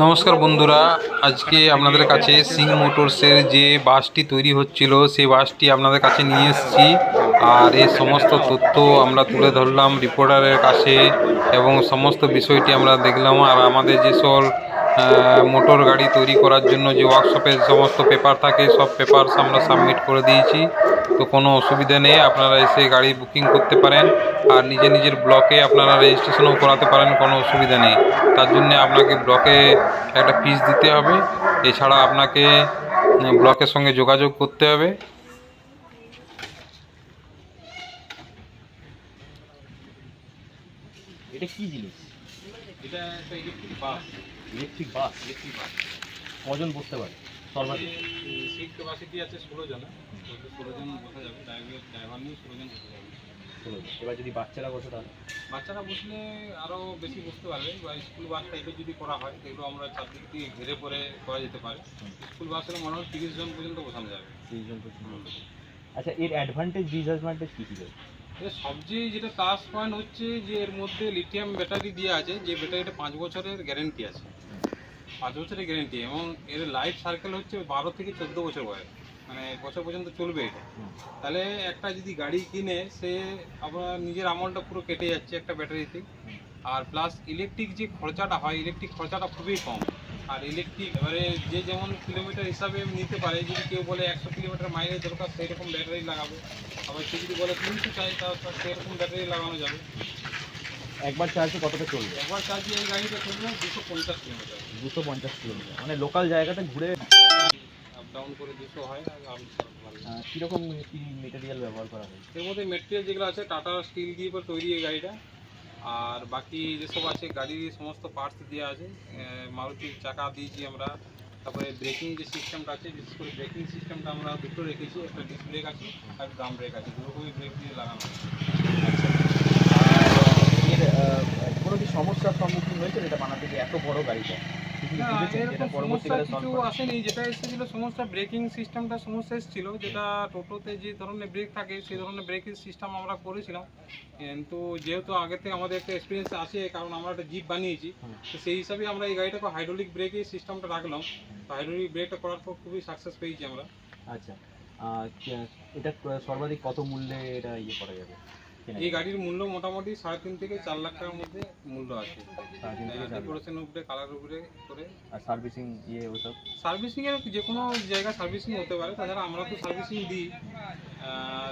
নমস্কার বন্ধুরা, আজকে আপনাদের কাছে সিং মোটরসের যে বাসটি তৈরি হচ্ছিল সেই বাসটি আপনাদের কাছে নিয়ে এসেছি। আর এই সমস্ত তথ্য আমরা তুলে ধরলাম রিপোর্টারের কাছে এবং সমস্ত বিষয়টি আমরা দেখলাম। আর আমাদের যেসব মোটর গাড়ি তৈরি করার জন্য যে ওয়ার্কশপের সমস্ত পেপার থাকে সব পেপারস আমরা সাবমিট করে দিয়েছি। তো কোনো অসুবিধা নেই, আপনারা এসে গাড়ি বুকিং করতে পারেন আর নিজের ব্লকে আপনারা রেজিস্ট্রেশনও করাতে পারেন, কোনো অসুবিধা নেই। তার জন্য আপনাকে ব্লকে একটা ফিস দিতে হবে, এছাড়া আপনাকে ব্লকের সঙ্গে যোগাযোগ করতে হবে। এটা কি জিনিস? এটা একটা ইলেকট্রিক বাস। ইলেকট্রিক বাস কজন বসতে পারে? সর্বাধিক সিট ক্যাপাসিটি আছে 16 জন। 16 জন বসা যাবে, ড্রাইভার নিয়ে 16 জন বসা যাবে। এবার যদি বাচ্চারা বসে তাহলে বাচ্চারা বসলে আরও বেশি বসতে পারবে, বা স্কুল বাস টাইপের যদি করা হয় যেগুলো আমরা চারদিক দিয়ে ঘিরে পরে করা যেতে পারে। স্কুল বাস হলে মনে হয় 30 জন পর্যন্ত বসানো যাবে। 30 জন পর্যন্ত। আচ্ছা, এর অ্যাডভান্টেজ ডিসঅ্যাডভান্টেজ কী কী? এর সবচেয়ে যেটা প্লাস পয়েন্ট হচ্ছে যে এর মধ্যে লিথিয়াম ব্যাটারি দেওয়া আছে, যে ব্যাটারিটা 5 বছরের গ্যারেন্টি আছে। 5 বছরের গ্যারেন্টি, এবং এর লাইফ সার্কেল হচ্ছে 12 থেকে 14 বছর বয়স, মানে বছর পর্যন্ত চলবে এটা। তাহলে একটা যদি গাড়ি কিনে সে আপনার নিজের আমলটা পুরো কেটে যাচ্ছে একটা ব্যাটারিতে। আর প্লাস ইলেকট্রিক যে খরচাটা হয়, ইলেকট্রিক খরচাটা খুবই কম। আর ইলেকট্রিক এবারে যে যেমন কিলোমিটার হিসাবে নিতে পারে, যদি কেউ বলে 100 কিলোমিটার মাইলেজ দরকার সেই রকম ব্যাটারি লাগাবে, আবার কেউ যদি বলে 300 চাই তাহলে সেরকম ব্যাটারি লাগানো যাবে। একবার চার্জে কতটা চলবে? একবার চার্জে এই গাড়িটা চলবে 250 কিলোমিটার। 250 কিলোমিটার, মানে লোকাল জায়গাতে ঘুরে আপ ডাউন করে 200 হয়। আর কীরকম কী মেটেরিয়াল ব্যবহার করা হয়? এর মধ্যে মেটেরিয়াল যেগুলো আছে টাটা স্টিল দিয়ে তৈরি এই গাড়িটা। আর বাকি যেসব আছে গাড়ির সমস্ত পার্টস দেওয়া আছে। মারুতির চাকা দিয়েছি আমরা। তারপরে ব্রেকিং যে সিস্টেমটা আছে, বিশেষ করে ব্রেকিং সিস্টেমটা আমরা দুটো রেখেছি, একটা ডিস্ক ব্রেক আছে আর ড্রাম ব্রেক আছে, দুটোই ব্রেক দিয়ে লাগানো। এর কোনো কি সমস্যার সম্মুখীন হয়েছে এটা বানাতে গিয়ে? এত বড় গাড়িটা কিছু আসেনি। যেটা এসেছিল সমস্যা ব্রেকিং সিস্টেমটা সমস্যা এসেছিল, যেটা টোটোতে যে ধরনের ব্রেক থাকে সেই ধরনের ব্রেকিং সিস্টেম আমরা করেছিলাম। কিন্তু যেহেতু আগে থেকে আমাদের একটা এক্সপিরিয়েন্স আছে, কারণ আমরা একটা জিপ বানিয়েছি, তো সেই হিসাবে আমরা এই গাড়িটাকে হাইড্রোলিক ব্রেকের সিস্টেমটা রাখলাম। হাইড্রোলিক ব্রেকটা করার পর খুবই সাকসেস পেয়েছি আমরা। আচ্ছা, এটা সর্বাধিক কত মূল্যে এটা ইয়ে করা যাবে? এই গাড়ির মূল্য মোটামুটি 3.5 থেকে 4 লাখ টাকার মধ্যে মূল্য আছে। ডেকোরেশন উপরে, কালার উপরে করে। আর সার্ভিসিং ওসব? সার্ভিসিং এর যে কোনো জায়গায় সার্ভিসিং হতে পারে, তাছাড়া আমরা তো সার্ভিসিং দিই।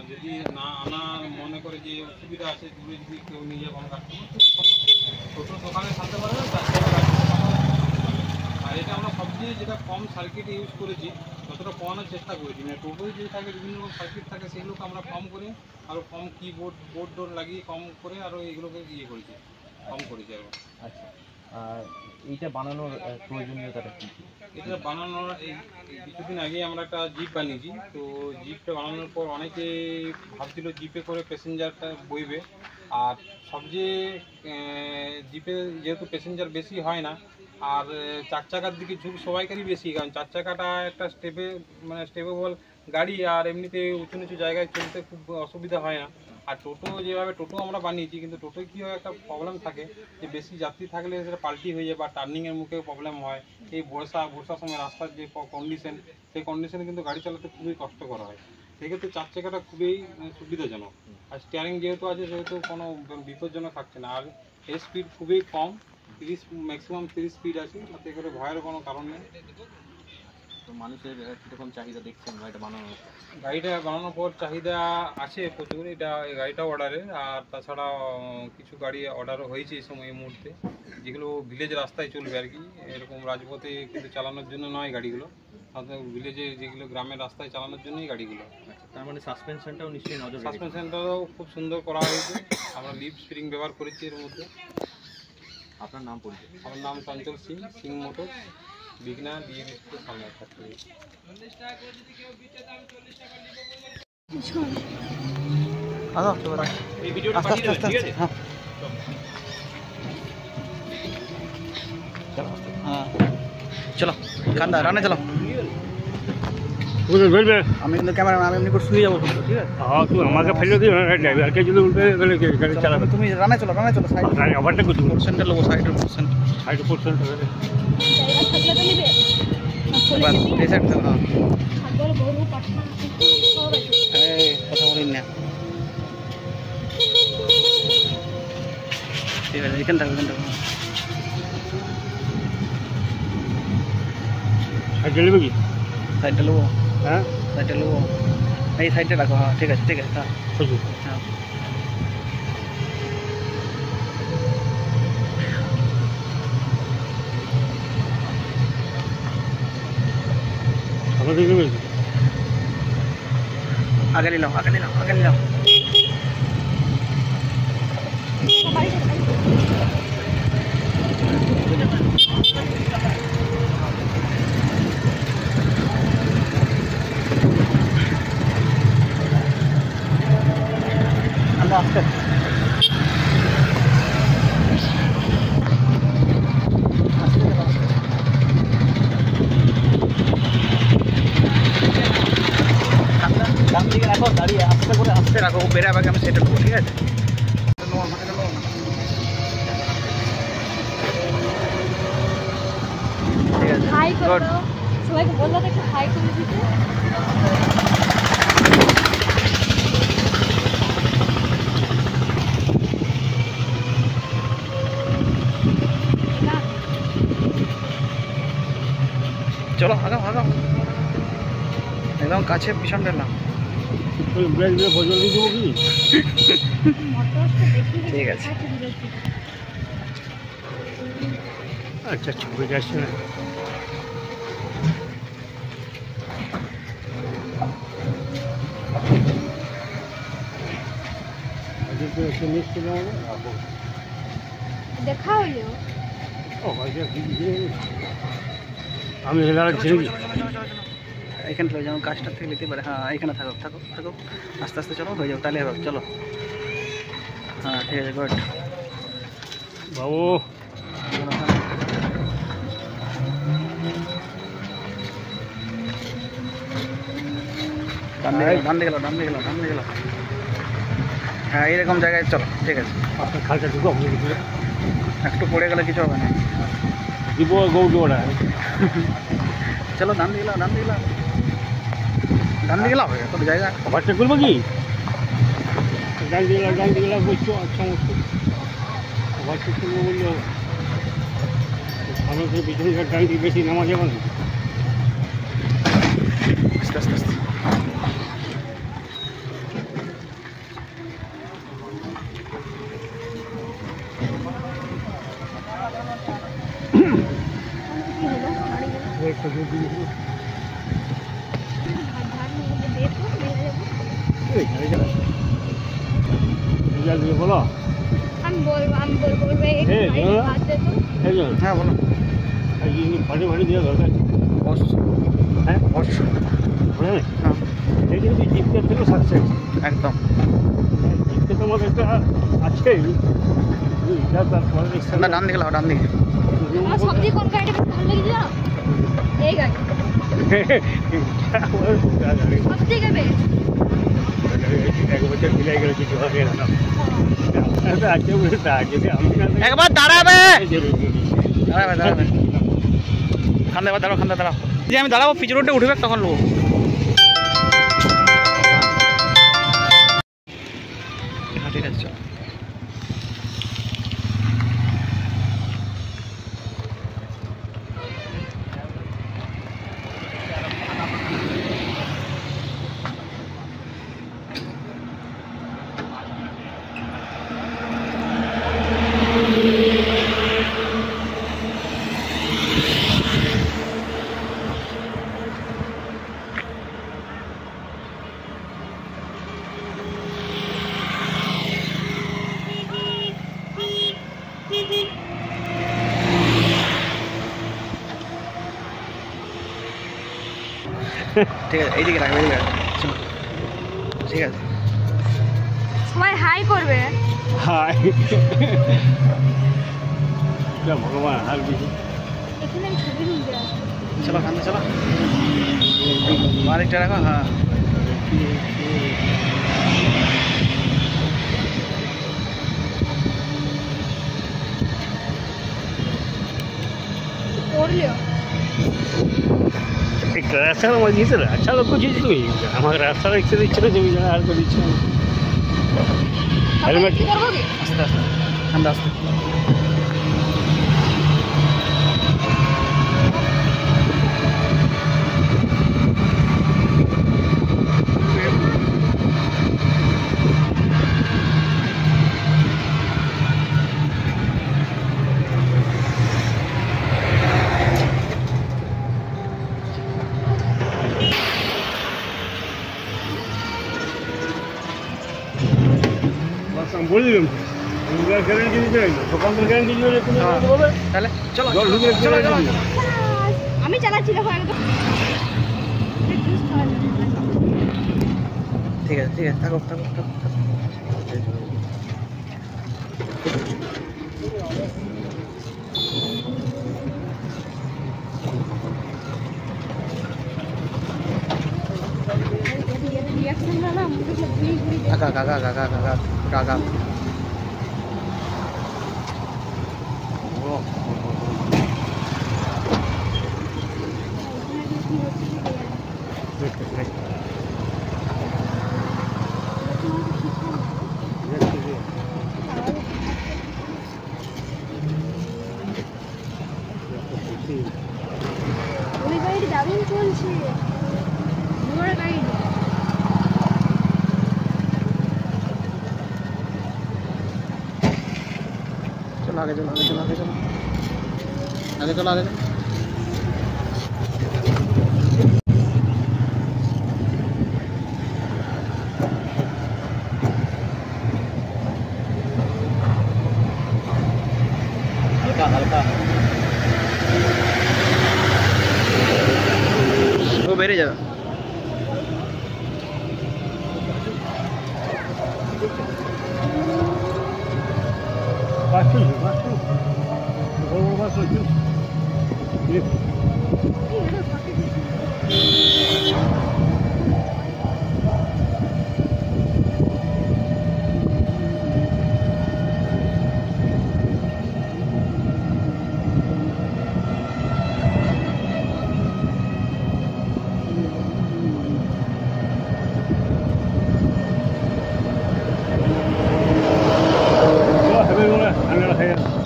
যদি না আনার মনে করে যে অসুবিধা আছে, দূরে যদি কেউ নিয়ে যায় কোনো কাস্টমার, তো ছোটো দোকানে থাকতে পারবে। আর এটা আমরা সবচেয়ে যেটা কম সার্কিট ইউজ করেছি, যতটা কমানোর চেষ্টা করেছি। মানে টোটোয় যে থাকে বিভিন্ন রকম সার্কিট থাকে, সেগুলোকে আমরা কম করে আরও কম বোর্ড ডোর লাগিয়ে কম করে আরও এগুলোকে করেছি, কম করেছি আরও। আচ্ছা, আর এইটা বানানোর প্রয়োজনীয়তাটা কী? এটা বানানোর এই কিছুদিন আগেই আমরা একটা জিপ বানিয়েছি। তো জিপটা বানানোর পর অনেকে ভাবছিল জিপে করে প্যাসেঞ্জারটা বইবে। আর সবচেয়ে জিপে যেহেতু প্যাসেঞ্জার বেশি হয় না, আর 4 চাকার দিকে ঝুঁক সবাইকারই বেশি, কারণ 4 চাকাটা একটা স্টেপেবল গাড়ি, আর এমনিতে উঁচু নিচু জায়গায় চলতে খুব অসুবিধা হয় না। আর টোটো যেভাবে টোটো আমরা বানিয়েছি, কিন্তু টোটোয় কী হয়, একটা প্রবলেম থাকে যে বেশি যাত্রী থাকলে সেটা পাল্টি হয়ে যায় বা টার্নিংয়ের মুখে প্রবলেম হয়। এই বর্ষার সময় রাস্তার যে কন্ডিশন, সেই কন্ডিশনে কিন্তু গাড়ি চালাতে খুবই কষ্টকর হয়। সেক্ষেত্রে 4 চাকাটা খুবই সুবিধাজনক। আর স্টিয়ারিং যেহেতু আছে সেহেতু কোনো বিপজ্জনক থাকছে না। আর এর স্পিড খুবই কম, 30 ম্যাক্সিমাম 30 স্পিড আছে, তাতে করে ভয়ের কোনো কারণ নেই। তো মানুষের কীরকম চাহিদা দেখছেন গাড়িটা বানানোর পর? চাহিদা আছে প্রচুর। এই গাড়িটাও অর্ডারে, আর তাছাড়া কিছু গাড়ি অর্ডারও হয়েছে এই সময় এই মুহূর্তে, যেগুলো ভিলেজ রাস্তায় চলবে আর কি। এরকম রাজপথে কিন্তু চালানোর জন্য নয় গাড়িগুলো, ভিলেজে যেগুলো গ্রামের রাস্তায় চালানোর জন্যই গাড়িগুলো। তার মানে সাসপেনশনটাও নিশ্চয়ই নজর? সাসপেনশনটাও খুব সুন্দর করা হয়েছে। আমরা লিপ স্প্রিং ব্যবহার করেছি এর মধ্যে। আপনার নাম পরিচয়? আমার নাম চঞ্চল সিং, সিং মোটরস, বিঘ্না ডিএবি স্কুলের সামনে ফ্যাক্টরি। এই ভিডিওটা পাঠিয়ে দেবেন, ঠিক আছে? চলো, কান্দা রান্না চলো। বলবে আমি কিন্তু ক্যামেরা আমি এমনি করে শুয়ে যাবো কিন্তু, ঠিক আছে? হ্যাঁ তুই আমাকে ফেলে দিও ড্রাইভারকে যদি উল্টে গেলে গাড়ি চালাবে। তুমি রানায় চলো সাইড ওভারটা করতে সেন্টার লোবো, সাইডের সেন্টার সাইড পোর্শন এবার এই সাইড থেকে। এই কথা বলিন না, ঠিক আছে? এখান থেকে সাইড নেবে কি? সাইডটা নেবো, হ্যাঁ সাইডটা নেবো, এই সাইডটা রাখো। হ্যাঁ ঠিক আছে হ্যাঁ হ্যাঁ। আমাদের নেবে আগে নিলাম আসতে। ডান দিকে রাখো, দাঁড়িয়ে আস্তে করে আস্তে রাখো, বেড়ে আগে আমি সেটা নেবো, ঠিক আছে? ঠিক আছে, হাই করে দাও সবাইকে, বললো তো একটু হাই করে দিতে। চলো আগাও একদম কাছে, পিছন পেলাম। ব্রেক দিয়ে বজল দিয়ে দেবো কি? ঠিক আছে আচ্ছা ছবি যাচ্ছে না। দেখা হইলো আমি এখানে চলো, যেমন কাজটা থেকে নিতে পারে। হ্যাঁ এখানে থাকো আস্তে আস্তে চলো, হয়ে যাও, তাহলে হবে। চলো হ্যাঁ ঠিক আছে, গুড বাবু। ডান দিকে গেল। হ্যাঁ এইরকম জায়গায় চলো, ঠিক আছে? আপনার খালটা ঢুকো, একটু পড়ে গেলে কিছু হবে না। দিব গৌড় ওরা। চলো ডান দিকে গেলাম তোর জায়গা। ওভারটেক করবো কি? ডান দিকে গেলাম বলছো। আচ্ছা ওভারটেক করবো বললো ভালো করে পিছনে ডান দিকে বেশি নামা যাবে না। আস্তে বলো। আমি বলবো হ্যাঁ বলো। ভাড়ি দেওয়া দরকার। হ্যাঁ হ্যাঁ এই জন্য জিপটা থেকে সাকসেস একদম। জিপটা তোমার একটা আছে ডান দিকে লাও, ডান দিকে। সবজি কোন গাড়িটা বেশি ভালো লেগেছে জানো? এই গাড়ি সব থেকে বেশ। এক বছর মিলাই গেলে কিছু হবে না। একবার দাঁড়াবে। খান্দা দাঁড়াও। যে আমি দাঁড়াবো, পিছু রোডে উঠবে, তখন লোক। ঠিক আছে চল। ঠিক আছে, এইদিকে রাখবে, ঠিক আছে? সবাই হাই করবে। হাই ভগবান আর বেশি। এখানে আমি ছবি তুলতে আসবো। চলো খান্দা চলো। আরেকটা রাখো, হ্যাঁ। और लियो एक रास्ता में दिए थे, अच्छा लोग कुछ चीज़ नहीं हमारे रास्ता एक से इच्छा नहीं जमी जाना, हर कोई इच्छा हेलमेट কি করবো কি আস্তে আস্তে, ঠান্ডা আস্তে। बस हम बोल दिए গ্যারান্টি দিতে হবে, দোকান তো গ্যারান্টি দিলে তুমি বলবে তাহলে চলো জল ঢুকে চলো চলো। আমি চালাচ্ছি দেখো আগে তো ঠিক আছে ঠিক আছে, থাকো থাকো থাকো থাকো। রিঅ্যাকশন না মুখে সব ঘুরি ঘুরি কাকা কাকা কাকা কাকা কাকা। ওই গাড়ি দারুণ চলছে বড় গাড়ি चलो आगे चलो आगे चलो आगे चलो आगे चलो आगे चलो। हल्का हल्का वो बेरे जाओ। বাসুন বাসুন বড় বাস হচ্ছে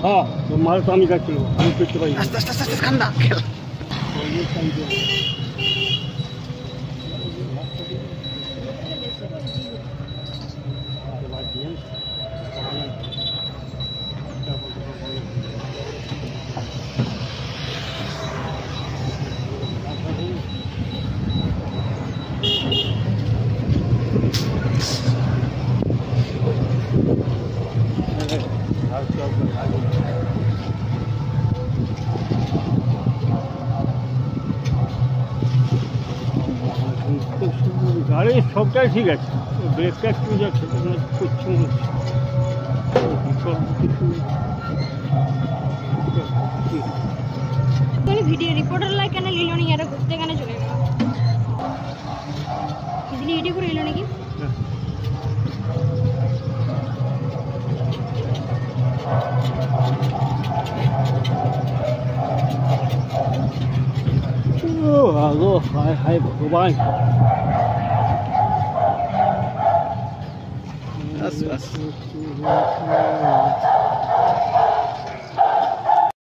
हाँ तो माल तो আমি কাটছিল আমি করতে পারি আস্তে আস্তে আস্তে ঠান্ডা খেল। গাড়ি সবটাই ঠিক আছে, ব্রেকটা একটু যাচ্ছে করছে ভিডিও রিপোর্টার লাই কেন লিল নি এটা ঘুরতে কেন চলে গেল দিদি এডি করে এলো নাকি ও আগো হায় হায় ভগবান बस बस